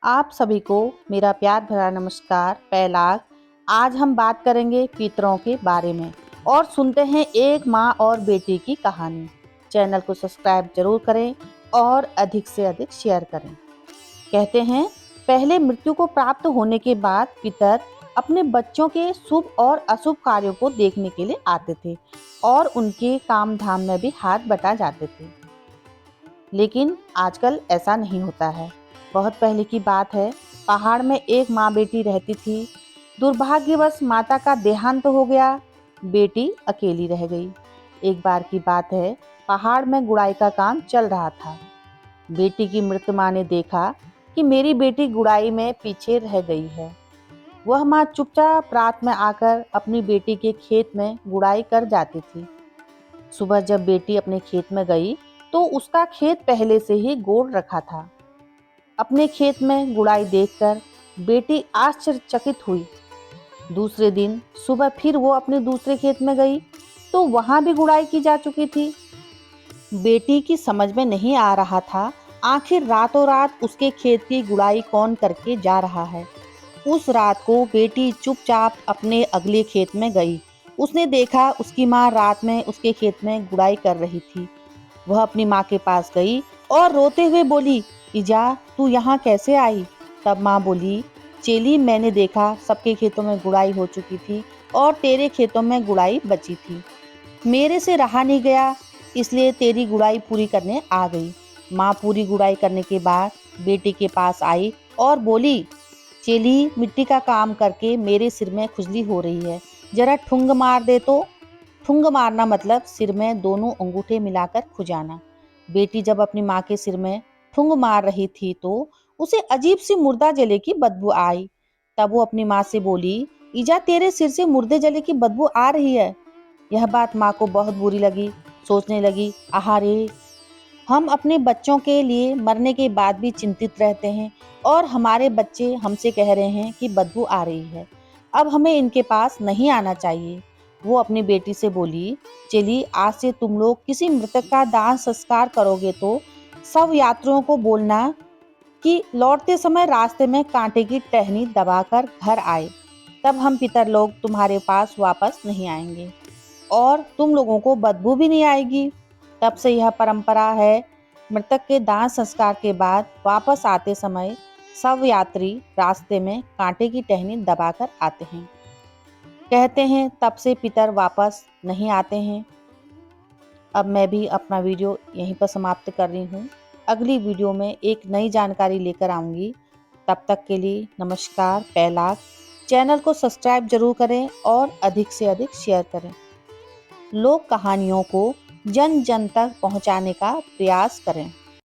आप सभी को मेरा प्यार भरा नमस्कार। पहला, आज हम बात करेंगे पितरों के बारे में और सुनते हैं एक माँ और बेटी की कहानी। चैनल को सब्सक्राइब जरूर करें और अधिक से अधिक शेयर करें। कहते हैं, पहले मृत्यु को प्राप्त होने के बाद पितर अपने बच्चों के शुभ और अशुभ कार्यों को देखने के लिए आते थे और उनके काम धाम में भी हाथ बटा जाते थे। लेकिन आजकल ऐसा नहीं होता है। बहुत पहले की बात है, पहाड़ में एक माँ बेटी रहती थी। दुर्भाग्यवश माता का देहांत हो गया, बेटी अकेली रह गई। एक बार की बात है, पहाड़ में गुड़ाई का काम चल रहा था। बेटी की मृत माँ ने देखा कि मेरी बेटी गुड़ाई में पीछे रह गई है। वह माँ चुपचाप रात में आकर अपनी बेटी के खेत में गुड़ाई कर जाती थी। सुबह जब बेटी अपने खेत में गई तो उसका खेत पहले से ही गोड़ रखा था। अपने खेत में गुड़ाई देखकर बेटी आश्चर्यचकित हुई। दूसरे दिन सुबह फिर वो अपने दूसरे खेत में गई तो वहां भी गुड़ाई की जा चुकी थी। बेटी की समझ में नहीं आ रहा था, आखिर रातों रात उसके खेत की गुड़ाई कौन करके जा रहा है। उस रात को बेटी चुपचाप अपने अगले खेत में गई। उसने देखा उसकी माँ रात में उसके खेत में गुड़ाई कर रही थी। वह अपनी माँ के पास गई और रोते हुए बोली, इजा, तू यहाँ कैसे आई? तब माँ बोली, चेली, मैंने देखा सबके खेतों में गुड़ाई हो चुकी थी और तेरे खेतों में गुड़ाई बची थी। मेरे से रहा नहीं गया, इसलिए तेरी गुड़ाई पूरी करने आ गई। माँ पूरी गुड़ाई करने के बाद बेटी के पास आई और बोली, चेली, मिट्टी का काम करके मेरे सिर में खुजली हो रही है, जरा ठुंग मार दे तो। ठुंग मारना मतलब सिर में दोनों अंगूठे मिलाकर खुजाना। बेटी जब अपनी माँ के सिर में ठुंग मार रही थी तो उसे अजीब सी मुर्दा जले की बदबू आई। तब वो अपनी माँ से बोली, ईजा, तेरे सिर से मुर्दे जले की बदबू आ रही है। यह बात माँ को बहुत बुरी लगी। सोचने लगी, आहा रे, हम अपने बच्चों के लिए मरने के बाद भी चिंतित रहते हैं और हमारे बच्चे हमसे कह रहे हैं कि बदबू आ रही है। अब हमें इनके पास नहीं आना चाहिए। वो अपनी बेटी से बोली, चलिए, आज से तुम लोग किसी मृतक का दाह संस्कार करोगे तो सब यात्रियों को बोलना कि लौटते समय रास्ते में कांटे की टहनी दबाकर घर आए। तब हम पितर लोग तुम्हारे पास वापस नहीं आएंगे और तुम लोगों को बदबू भी नहीं आएगी। तब से यह परंपरा है, मृतक के दाह संस्कार के बाद वापस आते समय सब यात्री रास्ते में कांटे की टहनी दबाकर आते हैं। कहते हैं तब से पितर वापस नहीं आते हैं। अब मैं भी अपना वीडियो यहीं पर समाप्त कर रही हूँ। अगली वीडियो में एक नई जानकारी लेकर आऊँगी। तब तक के लिए नमस्कार। पहला, चैनल को सब्सक्राइब जरूर करें और अधिक से अधिक शेयर करें। लोक कहानियों को जन जन तक पहुँचाने का प्रयास करें।